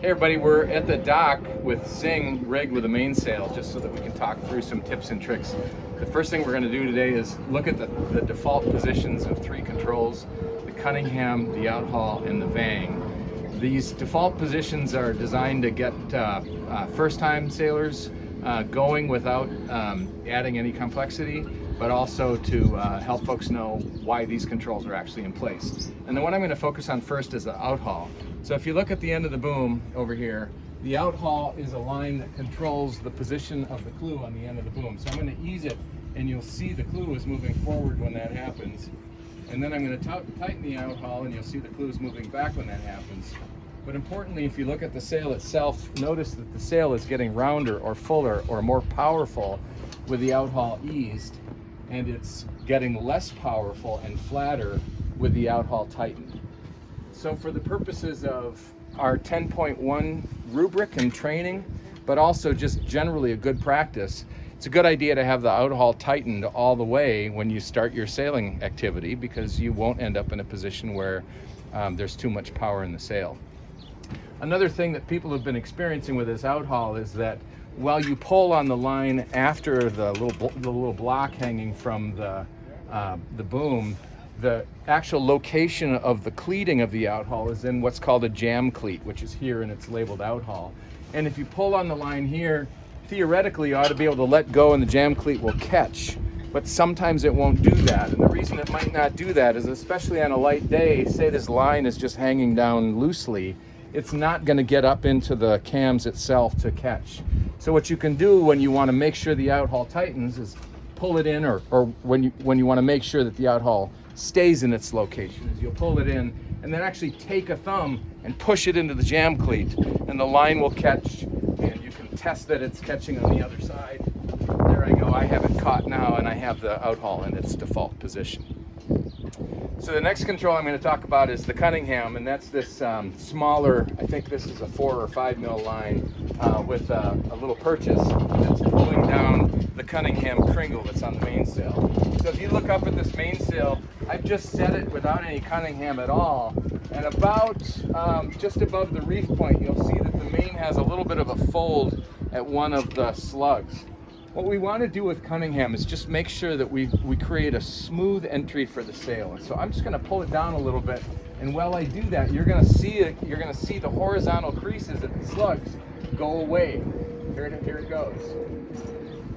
Hey everybody, we're at the dock with Zing rigged with a mainsail, just so that we can talk through some tips and tricks. The first thing we're going to do today is look at the default positions of three controls: the Cunningham, the Outhaul, and the Vang. These default positions are designed to get first-time sailors going without adding any complexity, but also to help folks know why these controls are actually in place. And the one I'm going to focus on first is the outhaul. So if you look at the end of the boom over here, the outhaul is a line that controls the position of the clew on the end of the boom. So I'm going to ease it, and you'll see the clew is moving forward when that happens. And then I'm going to tighten the outhaul, and you'll see the clew is moving back when that happens. But importantly, if you look at the sail itself, notice that the sail is getting rounder or fuller or more powerful with the outhaul eased, and it's getting less powerful and flatter with the outhaul tightened. So for the purposes of our 10.1 rubric and training, but also just generally a good practice, it's a good idea to have the outhaul tightened all the way when you start your sailing activity, because you won't end up in a position where there's too much power in the sail. Another thing that people have been experiencing with this outhaul is that while you pull on the line after the little block hanging from the boom, the actual location of the cleating of the outhaul is in what's called a jam cleat, which is here, and it's labeled outhaul. And if you pull on the line here, theoretically you ought to be able to let go and the jam cleat will catch, but sometimes it won't do that. And the reason it might not do that is, especially on a light day, say this line is just hanging down loosely, it's not going to get up into the cams itself to catch. So what you can do when you want to make sure the outhaul tightens is pull it in, or when you want to make sure that the outhaul stays in its location, is you'll pull it in and then actually take a thumb and push it into the jam cleat, and the line will catch, and you can test that it's catching on the other side. There I go, I have it caught now, and I have the outhaul in its default position. So the next control I'm going to talk about is the Cunningham, and that's this smaller, I think this is a 4 or 5 mil line with a little purchase that's pulling down the Cunningham kringle that's on the mainsail. So if you look up at this mainsail, I've just set it without any Cunningham at all, and about just above the reef point, you'll see that the main has a little bit of a fold at one of the slugs. What we want to do with Cunningham is just make sure that we create a smooth entry for the sail. And so I'm just going to pull it down a little bit, and while I do that, you're going to see the horizontal creases at the slugs go away. Here it goes.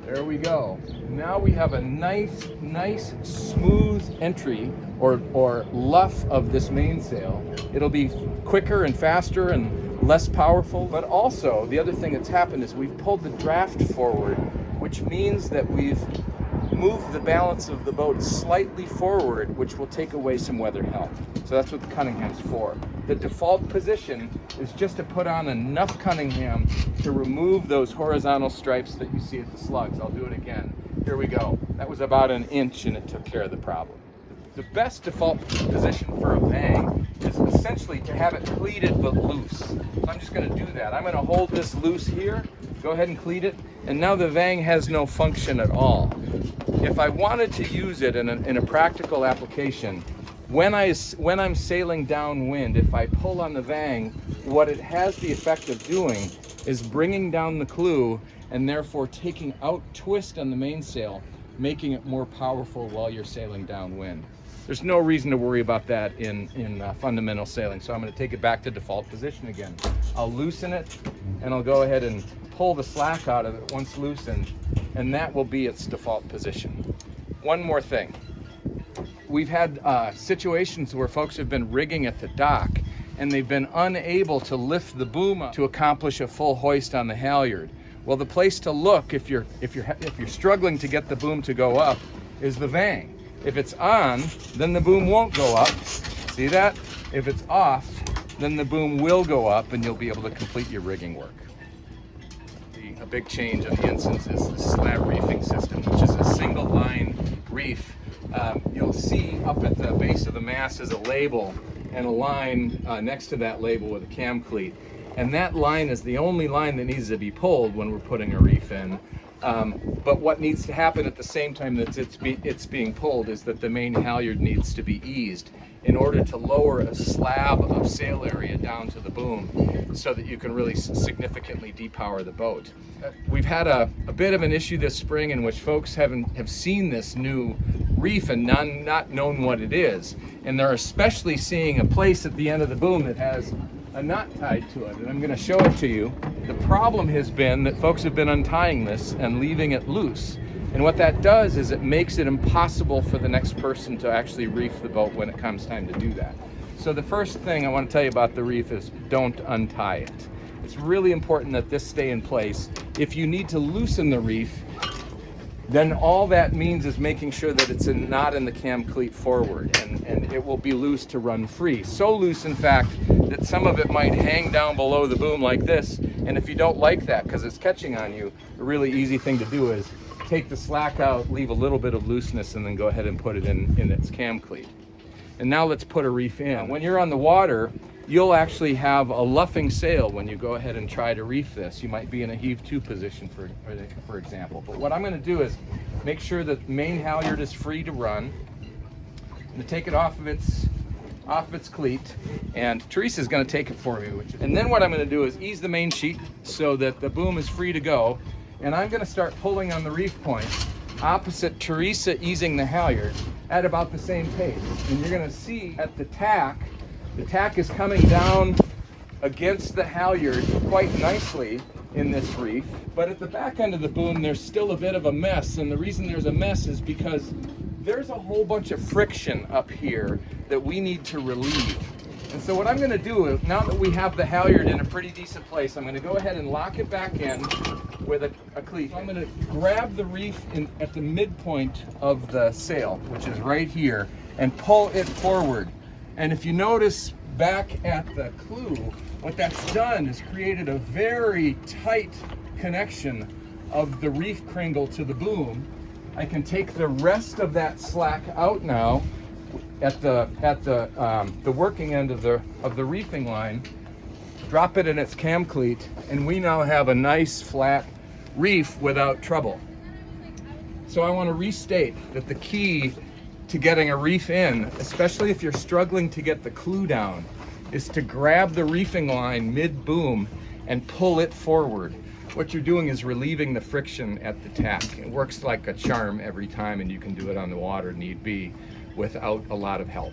There we go. Now we have a nice smooth entry or luff of this mainsail. It'll be quicker and faster and less powerful, but also the other thing that's happened is we've pulled the draft forward, which means that we've moved the balance of the boat slightly forward, which will take away some weather help. So that's what the Cunningham's for. The default position is just to put on enough Cunningham to remove those horizontal stripes that you see at the slugs. I'll do it again. Here we go. That was about an inch, and it took care of the problem. The best default position for a Vang is essentially to have it cleated but loose. So I'm just going to do that. I'm going to hold this loose here, go ahead and cleat it, and now the Vang has no function at all. If I wanted to use it in a practical application, when I'm sailing downwind, if I pull on the Vang, what it has the effect of doing is bringing down the clew and therefore taking out twist on the mainsail, making it more powerful while you're sailing downwind. There's no reason to worry about that in fundamental sailing. So I'm going to take it back to default position again. I'll loosen it, and I'll go ahead and pull the slack out of it once loosened, and that will be its default position. One more thing. We've had situations where folks have been rigging at the dock, and they've been unable to lift the boom up to accomplish a full hoist on the halyard. Well, the place to look if you're struggling to get the boom to go up is the Vang. If it's on, then the boom won't go up. See that? If it's off, then the boom will go up, and you'll be able to complete your rigging work. A big change on the Ensigns is the slab reefing system, which is a single line reef. You'll see up at the base of the mast is a label and a line next to that label with a cam cleat. And that line is the only line that needs to be pulled when we're putting a reef in. But what needs to happen at the same time that it's being pulled is that the main halyard needs to be eased in order to lower a slab of sail area down to the boom so that you can really significantly depower the boat. We've had a bit of an issue this spring in which folks have seen this new reef and not known what it is. And they're especially seeing a place at the end of the boom that has a knot tied to it, and I'm going to show it to you. The problem has been that folks have been untying this and leaving it loose. And what that does is it makes it impossible for the next person to actually reef the boat when it comes time to do that. So the first thing I want to tell you about the reef is don't untie it. It's really important that this stay in place. If you need to loosen the reef, then all that means is making sure that it's not in the cam cleat forward, and it will be loose to run free. So loose, in fact, that some of it might hang down below the boom like this. And if you don't like that because it's catching on you, a really easy thing to do is take the slack out, leave a little bit of looseness, and then go ahead and put it in its cam cleat. And now let's put a reef in. When you're on the water, you'll actually have a luffing sail when you go ahead and try to reef this. You might be in a heave-to position, for example. But what I'm going to do is make sure that the main halyard is free to run. I'm going to take it off of its cleat, and Teresa's going to take it for me. And then what I'm going to do is ease the main sheet so that the boom is free to go. And I'm going to start pulling on the reef point opposite Teresa easing the halyard at about the same pace. And you're going to see at the tack is coming down against the halyard quite nicely in this reef. But at the back end of the boom, there's still a bit of a mess. And the reason there's a mess is because there's a whole bunch of friction up here that we need to relieve. And so what I'm going to do, now that we have the halyard in a pretty decent place, I'm going to go ahead and lock it back in with a cleat. So I'm going to grab the reef at the midpoint of the sail, which is right here, and pull it forward. And if you notice back at the clue, what that's done is created a very tight connection of the reef kringle to the boom. I can take the rest of that slack out now at the working end of the reefing line, drop it in its cam cleat, and we now have a nice flat reef without trouble. So I want to restate that the key to getting a reef in, especially if you're struggling to get the clue down, is to grab the reefing line mid-boom and pull it forward. What you're doing is relieving the friction at the tack. It works like a charm every time, and you can do it on the water need be without a lot of help.